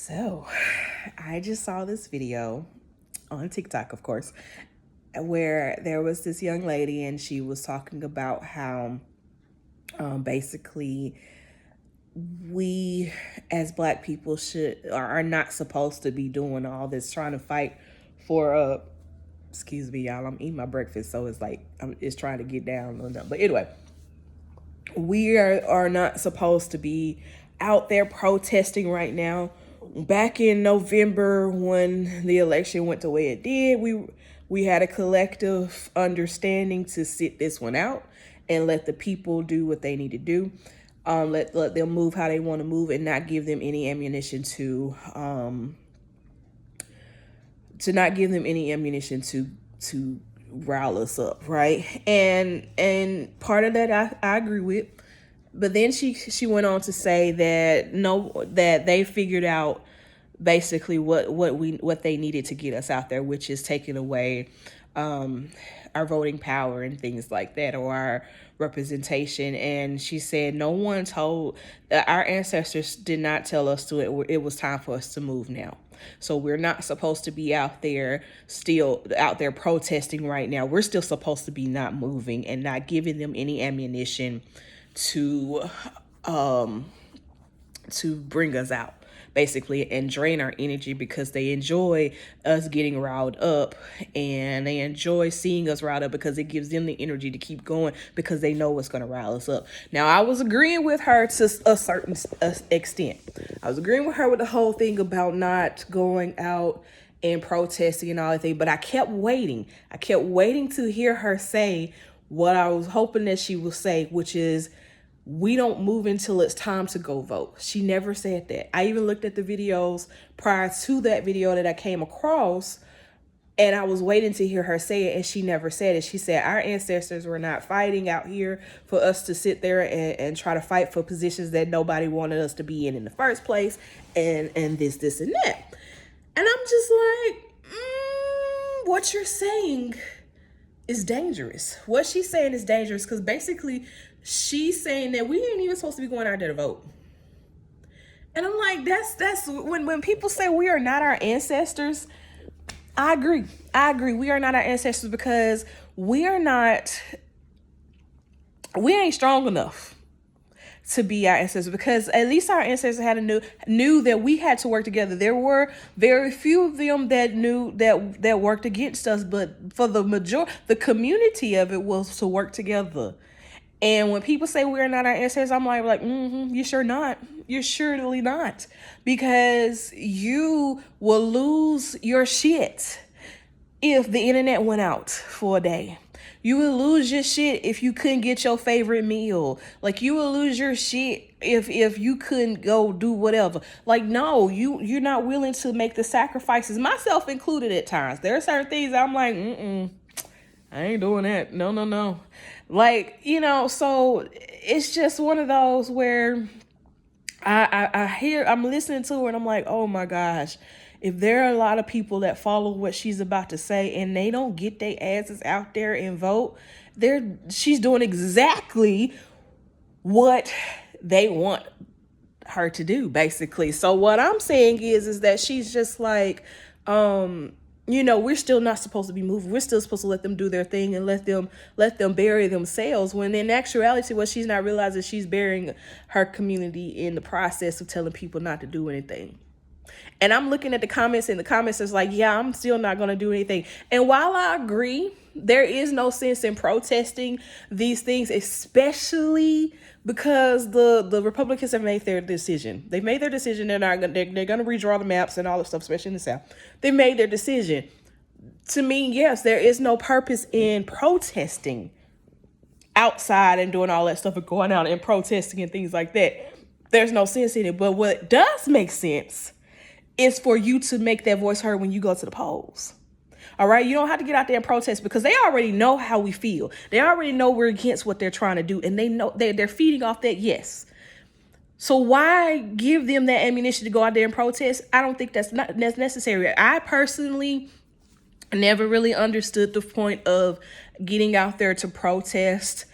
So, I just saw this video on TikTok, of course, where there was this young lady and she was talking about how basically we as Black people are not supposed to be doing all this trying to fight for excuse me, y'all, I'm eating my breakfast, so it's like it's trying to get down. But anyway, we are not supposed to be out there protesting right now. Back in November, when the election went the way it did, we had a collective understanding to sit this one out and let the people do what they need to do. Let them move how they want to move and not give them any ammunition to not give them any ammunition to rile us up, right? And part of that I agree with. But then she went on to say that they figured out basically what they needed to get us out there, which is taking away our voting power and things like that, or our representation. And she said no one told our ancestors did not tell us it was time for us to move now. So we're not supposed to be still out there protesting right now. We're still supposed to be not moving and not giving them any ammunition to bring us out, basically, and drain our energy, because they enjoy us getting riled up, and they enjoy seeing us riled up because it gives them the energy to keep going, because they know what's going to rile us up. Now, I was agreeing with her to a certain extent. I was agreeing with her with the whole thing about not going out and protesting and all that thing, but I kept waiting. I kept waiting to hear her say what I was hoping that she would say, which is, we don't move until it's time to go vote. She never said that. I even looked at the videos prior to that video that I came across, and I was waiting to hear her say it, and she never said it. She said our ancestors were not fighting out here for us to sit there and try to fight for positions that nobody wanted us to be in the first place, and this and that. And I'm just like, what you're saying is dangerous. What she's saying is dangerous, because basically she's saying that we ain't even supposed to be going out there to vote. And I'm like, that's when people say we are not our ancestors, I agree. We are not our ancestors, because we ain't strong enough to be our ancestors, because at least our ancestors knew that we had to work together. There were very few of them that knew that worked against us, but for the community of it was to work together. And when people say we're not our ancestors, I'm like, you're sure not. You're surely not, because you will lose your shit if the internet went out for a day. You would lose your shit if you couldn't get your favorite meal. Like, you would lose your shit if you couldn't go do whatever. Like, no, you're not willing to make the sacrifices, myself included at times. There are certain things I'm like, I ain't doing that. No. Like, so it's just one of those where I'm listening to her and I'm like, oh my gosh, if there are a lot of people that follow what she's about to say and they don't get their asses out there and vote, she's doing exactly what they want her to do, basically. So what I'm saying is that she's just like, we're still not supposed to be moving. We're still supposed to let them do their thing and let them bury themselves, when in actuality, what she's not realizing, she's burying her community in the process of telling people not to do anything. And I'm looking at the comments, and the comments is like, yeah, I'm still not going to do anything. And while I agree, there is no sense in protesting these things, especially because the Republicans have made their decision. They've made their decision. They're going to redraw the maps and all this stuff, especially in the South. They made their decision. To me, yes, there is no purpose in protesting outside and doing all that stuff and going out and protesting and things like that. There's no sense in it. But what does make sense is for you to make that voice heard when you go to the polls. All right? You don't have to get out there and protest, because they already know how we feel. They already know we're against what they're trying to do, and they know they're feeding off that yes. So why give them that ammunition to go out there and protest? I don't think that's necessary. I personally never really understood the point of getting out there to protest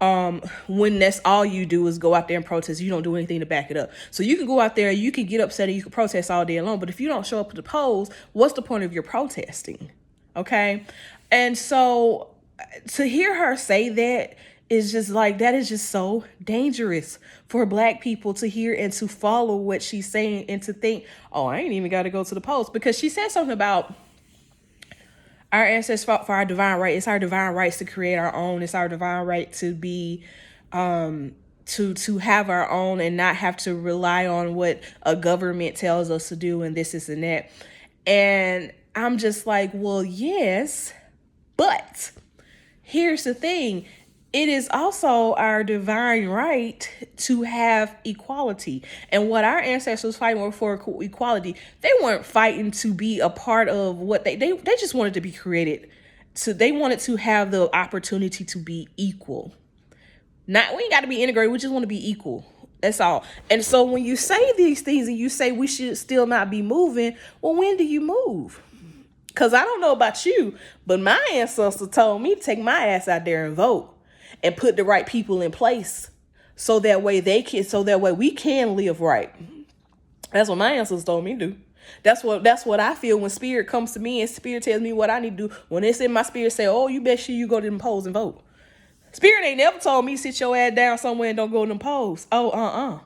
when that's all you do is go out there and protest. You don't do anything to back it up. So you can go out there, you can get upset, and you can protest all day long, but if you don't show up at the polls, what's the point of your protesting? Okay. And so to hear her say that is just like, that is just so dangerous for Black people to hear and to follow what she's saying and to think, oh, I ain't even got to go to the polls, because she said something about our ancestors fought for our divine right. It's our divine rights to create our own. It's our divine right to be, to have our own and not have to rely on what a government tells us to do and this and that. And I'm just like, well, yes, but here's the thing. It is also our divine right to have equality. And what our ancestors fighting for equality, they weren't fighting to be a part of what they just wanted to be created. So they wanted to have the opportunity to be equal. We ain't got to be integrated. We just want to be equal. That's all. And so when you say these things and you say we should still not be moving, well, when do you move? Because I don't know about you, but my ancestors told me to take my ass out there and vote and put the right people in place so that way we can live right. That's what my ancestors told me to do. That's what I feel when spirit comes to me and spirit tells me what I need to do. When it's in my spirit say, oh, you bet you go to them polls and vote. Spirit ain't never told me sit your ass down somewhere and don't go to them polls. Oh,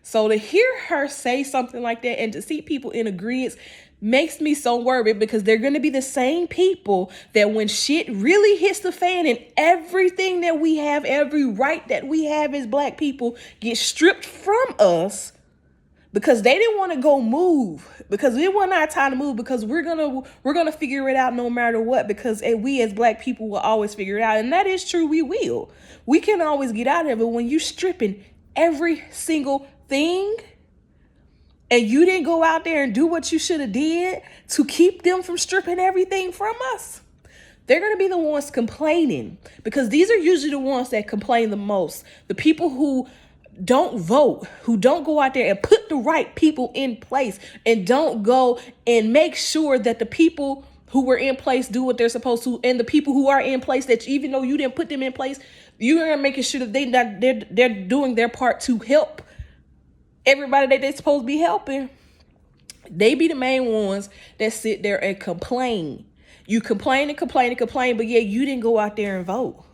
So to hear her say something like that and to see people in agreement makes me so worried, because they're going to be the same people that when shit really hits the fan and everything that we have, every right that we have as Black people gets stripped from us because they didn't want to go move, because it wasn't our time to move, because we're gonna figure it out no matter what, because we as Black people will always figure it out. And that is true, we will. We can always get out of it, but when you stripping every single thing and you didn't go out there and do what you should have did to keep them from stripping everything from us, they're going to be the ones complaining, because these are usually the ones that complain the most. The people who don't vote, who don't go out there and put the right people in place and don't go and make sure that the people who were in place do what they're supposed to, and the people who are in place that even though you didn't put them in place, you're making sure that they're doing their part to help everybody that they're supposed to be helping. They be the main ones that sit there and complain. You complain and complain and complain, but yeah, you didn't go out there and vote.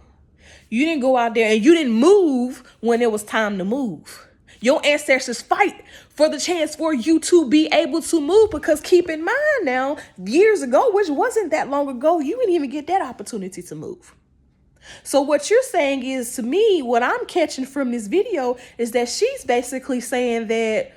You didn't go out there and you didn't move when it was time to move. Your ancestors fight for the chance for you to be able to move, because keep in mind now, years ago, which wasn't that long ago, you didn't even get that opportunity to move. So what you're saying is, to me, what I'm catching from this video is that she's basically saying that,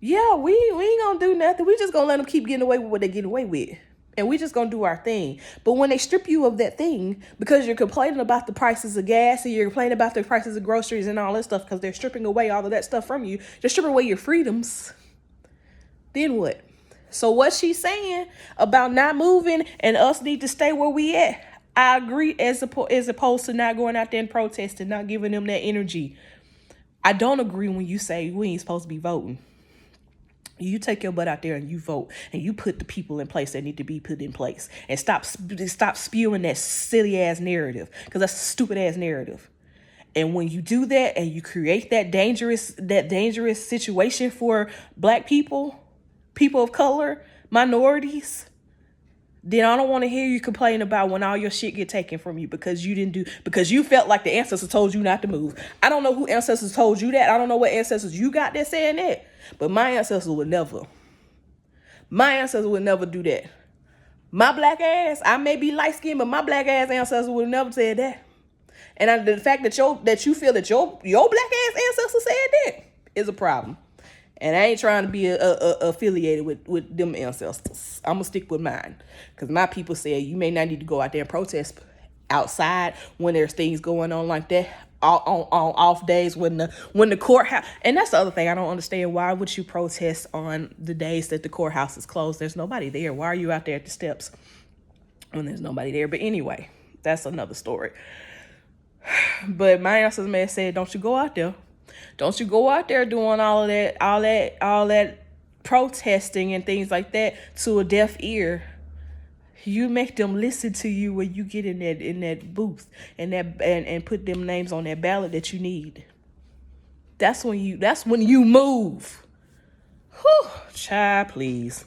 yeah, we ain't gonna do nothing. We just gonna let them keep getting away with what they get away with. And we just gonna do our thing. But when they strip you of that thing because you're complaining about the prices of gas and you're complaining about the prices of groceries and all that stuff, because they're stripping away all of that stuff from you, they're stripping away your freedoms, then what? So what she's saying about not moving and us need to stay where we at, I agree, as opposed to not going out there and protesting, not giving them that energy. I don't agree when you say we ain't supposed to be voting. You take your butt out there and you vote and you put the people in place that need to be put in place, and stop spewing that silly ass narrative, because that's a stupid ass narrative. And when you do that and you create that dangerous situation for Black people, people of color, minorities, then I don't want to hear you complain about when all your shit get taken from you because you felt like the ancestors told you not to move. I don't know who ancestors told you that. I don't know what ancestors you got that saying that. But my ancestors would never. My ancestors would never do that. My Black ass, I may be light skinned, but my Black ass ancestors would never say that. And the fact that you feel that your Black ass ancestors said that is a problem. And I ain't trying to be affiliated with them ancestors. I'm going to stick with mine. Because my people say you may not need to go out there and protest outside when there's things going on like that. On off days when the courthouse. And that's the other thing I don't understand. Why would you protest on the days that the courthouse is closed? There's nobody there. Why are you out there at the steps when there's nobody there? But anyway, that's another story. But my ancestors may have said, don't you go out there. Don't you go out there doing all that protesting and things like that to a deaf ear. You make them listen to you when you get in that booth and put them names on that ballot that you need. That's when you move. Whew, child, please.